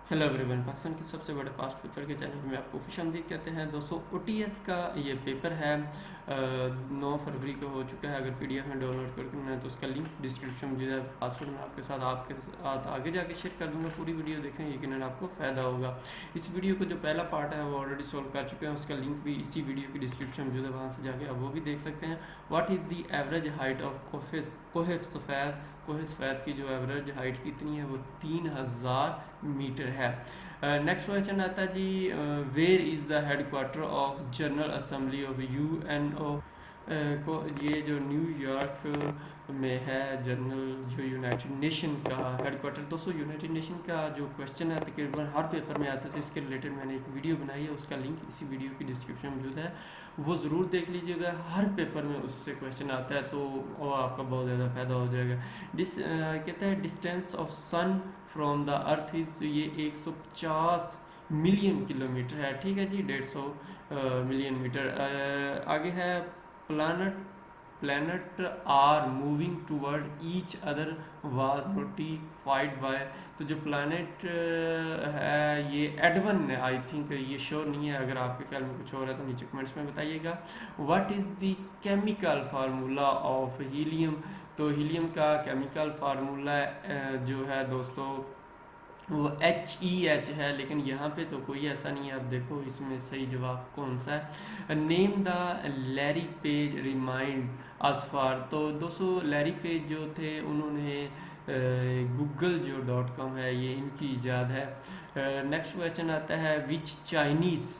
Hello everyone, Pakistan के सबसे बड़े पास्ट पेपर के चैनल में आपको खुशामदीद कहते हैं। दोस्तों, ओटीएस का ये पेपर है 9 फरवरी को हो चुका है। अगर पीडीएफ में डाउनलोड करना है तो उसका लिंक डिस्क्रिप्शन में जो है पासवर्ड मैं आपके साथ आगे जाके शेयर कर दूंगा। पूरी वीडियो देखें, यकीनन आपको फ़ायदा होगा। इस वीडियो को जो पहला पार्ट है वो ऑलरेडी सॉल्व कर चुके हैं, उसका लिंक भी इसी वीडियो की डिस्क्रिप्शन में जो है वहाँ से जाके आप वो भी देख सकते हैं। What is the average height of कोहे सफ़ैद? कोहे सफ़ैद की जो एवरेज हाइट कितनी है वो 3000 मीटर है। नेक्स्ट क्वेश्चन आता है जी, where is the headquarter of general assembly of UNO? को ये जो न्यूयॉर्क में है जनरल जो यूनाइटेड नेशन का हेडक्वार्टर। दोस्तों, यूनाइटेड नेशन का जो क्वेश्चन है तकरीबन हर पेपर में आता है, तो इसके रिलेटेड मैंने एक वीडियो बनाई है, उसका लिंक इसी वीडियो की डिस्क्रिप्शन में मौजूद है, वो ज़रूर देख लीजिएगा। हर पेपर में उससे क्वेश्चन आता है तो वो आपका बहुत ज़्यादा फ़ायदा हो जाएगा। कहता है distance of sun from the earth is, ये 150 मिलियन किलोमीटर है। ठीक है जी, 150 मिलियन मीटर। आगे है planet planet are moving toward each other was notified by. तो जो प्लानट है ये एडवन है, आई थिंक, ये श्योर नहीं है। अगर आपके ख्याल में कुछ और है तो नीचे कमेंट्स में बताइएगा। What is the chemical formula of helium? तो हीलियम का केमिकल फार्मूला जो है दोस्तों वो HEH है, लेकिन यहाँ पे तो कोई ऐसा नहीं है। आप देखो इसमें सही जवाब कौन सा है। Name the Larry Page remind as far. तो दोस्तों, लैरी पेज जो थे उन्होंने गूगल जो .com है ये इनकी ईजाद है। नेक्स्ट क्वेश्चन आता है, which Chinese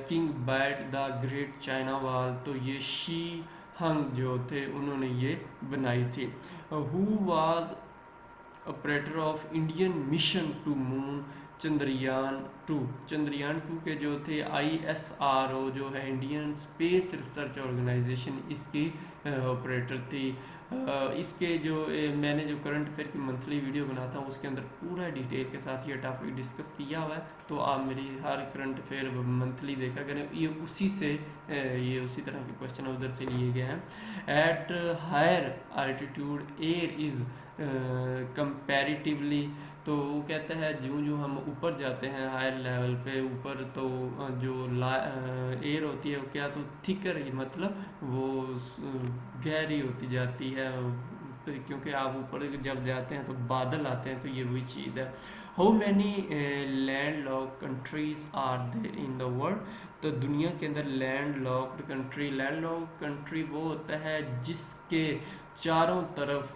king built the great China wall? तो ये शी हंग जो थे उन्होंने ये बनाई थी। Who was operator of Indian mission to moon? Chandrayaan 2। Chandrayaan 2 के जो थे ISRO जो है इंडियन स्पेस रिसर्च ऑर्गेनाइजेशन, इसकी ऑपरेटर थी। इसके जो मैंने जो करंट अफेयर की मंथली वीडियो बनाता हूँ उसके अंदर पूरा डिटेल के साथ ये टॉपिक डिस्कस किया हुआ है, तो आप मेरी हर करंट अफेयर मंथली देखा करें। ये उसी से ये उसी तरह के क्वेश्चन उधर से लिए गए हैं। At higher altitude air is comparatively. तो वो कहता है जो जो हम ऊपर जाते हैं हायर लेवल पे ऊपर, तो जो एयर होती है वो क्या, तो थिकर, मतलब वो गहरी होती जाती है, क्योंकि आप ऊपर जब जाते हैं तो बादल आते हैं, तो ये वही चीज़ है। How many land lock countries are there in the world? तो दुनिया के अंदर लैंड लॉक्ड कंट्री वो होता है जिसके चारों तरफ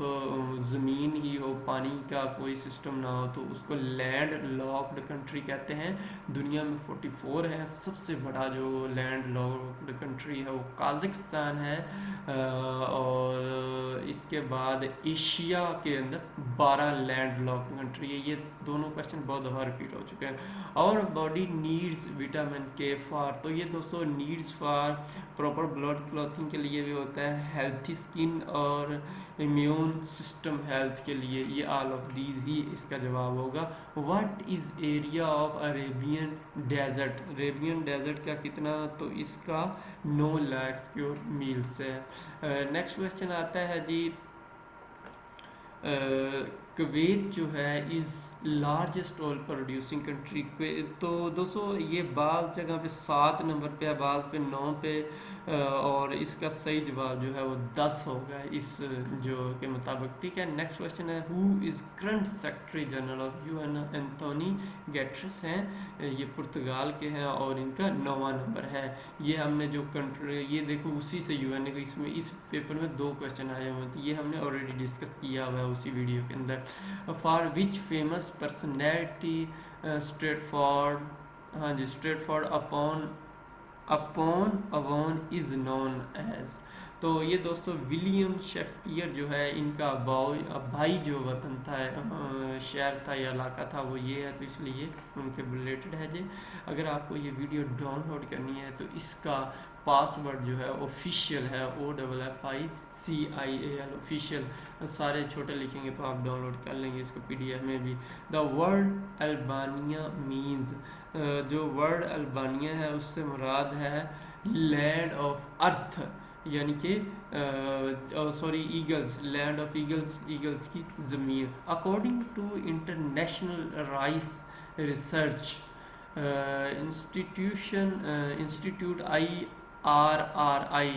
ज़मीन ही हो, पानी का कोई सिस्टम ना हो, तो उसको लैंड लॉक्ड कंट्री कहते हैं। दुनिया में 44 है। सबसे बड़ा जो लैंड लॉक्ड कंट्री है वो काज़िक्स्तान है। और इसके बाद एशिया के अंदर 12 लैंड लॉक्ड कंट्री है। ये दोनों क्वेश्चन बहुत दफ़ा रिपीट हो चुके हैं। और बॉडी नीड्स विटामिन के फॉर? तो ये दोस्तों needs for proper blood clothing के लिए भी होता है, हेल्थी स्किन और इम्यून सिस्टम हेल्थ के लिए, ये ऑल ऑफ दीज ही इसका जवाब होगा। What is area of Arabian desert? Arabian desert का कितना? तो इसका 9 लाख स्क्वायर मील्स है। नेक्स्ट क्वेश्चन आता है जी, कुवैत जो है is largest oil producing country. तो दोस्तों ये बाज़ जगह पे 7 नंबर पे है, बाज़ पे 9 पे, और इसका सही जवाब जो है वो 10 होगा इस जो के मुताबिक। ठीक है, नेक्स्ट क्वेश्चन है, who is current secretary general of UN? Antonio Guterres हैं, ये पुर्तगाल के हैं और इनका 9वां नंबर है। ये हमने जो कंट्री, ये देखो उसी से UN को, इसमें इस पेपर में 2 क्वेश्चन आए हुए हैं, तो ये हमने ऑलरेडी डिस्कस किया हुआ है उसी वीडियो के अंदर। For which famous personality Stratford, हाँ जी, Stratford upon upon Avon is known as? तो ये दोस्तों विलियम शेक्सपियर जो है इनका भाई जो वतन था, शहर था या इलाका था, वो ये है, तो इसलिए उनके रिलेटेड है जी। अगर आपको ये वीडियो डाउनलोड करनी है तो इसका पासवर्ड जो है ऑफिशियल है, OFFICIAL ऑफिशियल, सारे छोटे लिखेंगे तो आप डाउनलोड कर लेंगे इसको PDF में भी। द वर्ड अल्बानिया मीन्स, जो वर्ड अल्बानिया है उससे मुराद है लैंड ऑफ अर्थ, यानी कि sorry eagles, land of eagles, eagles की ज़मीन। According to International Rice Research Institute IRRI,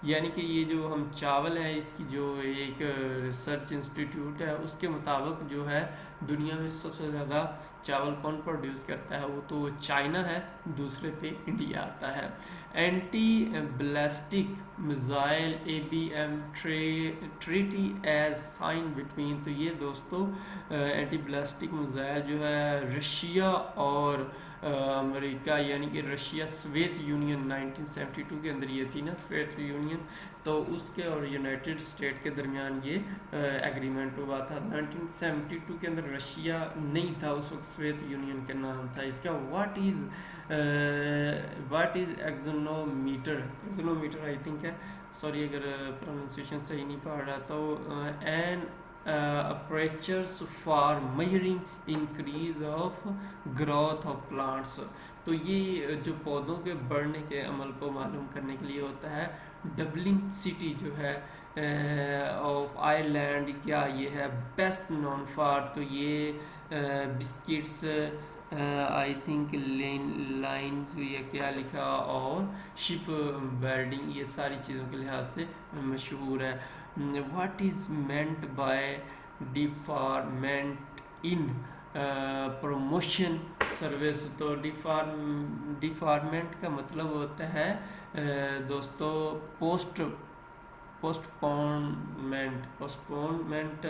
यानी कि ये जो हम चावल है इसकी जो एक रिसर्च इंस्टीट्यूट है उसके मुताबिक जो है दुनिया में सबसे ज़्यादा चावल कौन प्रोड्यूस करता है, वो तो चाइना है, दूसरे पे इंडिया आता है। Anti ballistic missile ABM treaty as sign between, तो ये दोस्तों एंटी बैलिस्टिक मिसाइल जो है रशिया और अमेरिका, यानी कि रशिया सोवियत यूनियन 1972 के अंदर ये थी ना सोवियत यूनियन, तो उसके और यूनाइटेड स्टेट के दरमियान ये एग्रीमेंट हुआ था। 1972 के अंदर रशिया नहीं था, उस वक्त सोवियत यूनियन के नाम था इसका। What is auxanometer I think है, सॉरी अगर प्रोनाउंसिएशन सही नहीं पढ़ रहा, तो an apparatus for measuring increase of growth of plants, तो ये जो पौधों के बढ़ने के अमल को मालूम करने के लिए होता है। डबलिन सिटी जो है ऑफ आयरलैंड, क्या ये है बेस्ट नोन फॉर, तो ये बिस्किट्स आई थिंक लाइन्स या क्या लिखा, और शिप बिल्डिंग, ये सारी चीज़ों के लिहाज से मशहूर है। What is meant by deferment in promotion service, तो डिफार्मेंट का मतलब होता है दोस्तों पोस्टपोनमेंट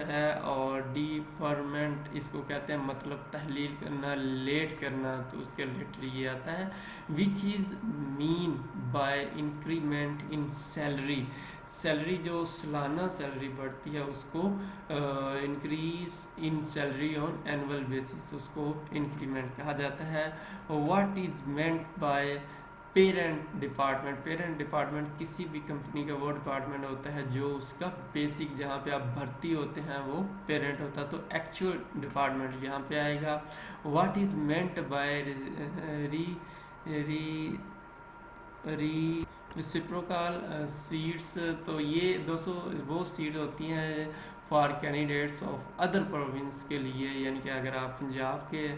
है, और डिफरमेंट इसको कहते हैं मतलब तहलील करना, लेट करना, तो उसके रिलेटेड ये आता है। Which is mean by increment in salary, salary जो सालाना सैलरी बढ़ती है उसको increase in salary on annual basis, उसको इंक्रीमेंट कहा जाता है। What is meant by parent department किसी भी कंपनी का वो डिपार्टमेंट होता है जो उसका बेसिक जहाँ पे आप भर्ती होते हैं वो पेरेंट होता है, तो एक्चुअल डिपार्टमेंट यहाँ पे आएगा। What is meant bye reciprocal seats, तो ये दोस्तों वो सीट्स होती हैं for candidates of other province के लिए, यानी कि अगर आप पंजाब के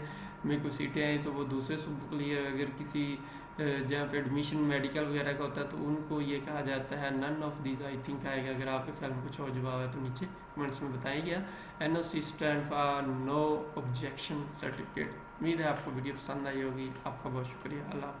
में कुछ सीटें हैं तो वो दूसरे सूबों के लिए, अगर किसी जहाँ पे एडमिशन मेडिकल वगैरह का होता है तो उनको ये कहा जाता है। None of these I think आएगा, अगर आपके ख्याल में कुछ और जवाब है तो नीचे कमेंट्स में बताइएगा। NOC stand for no objection certificate. उम्मीद है आपको वीडियो पसंद आई होगी, आपका बहुत शुक्रिया। अल्लाह।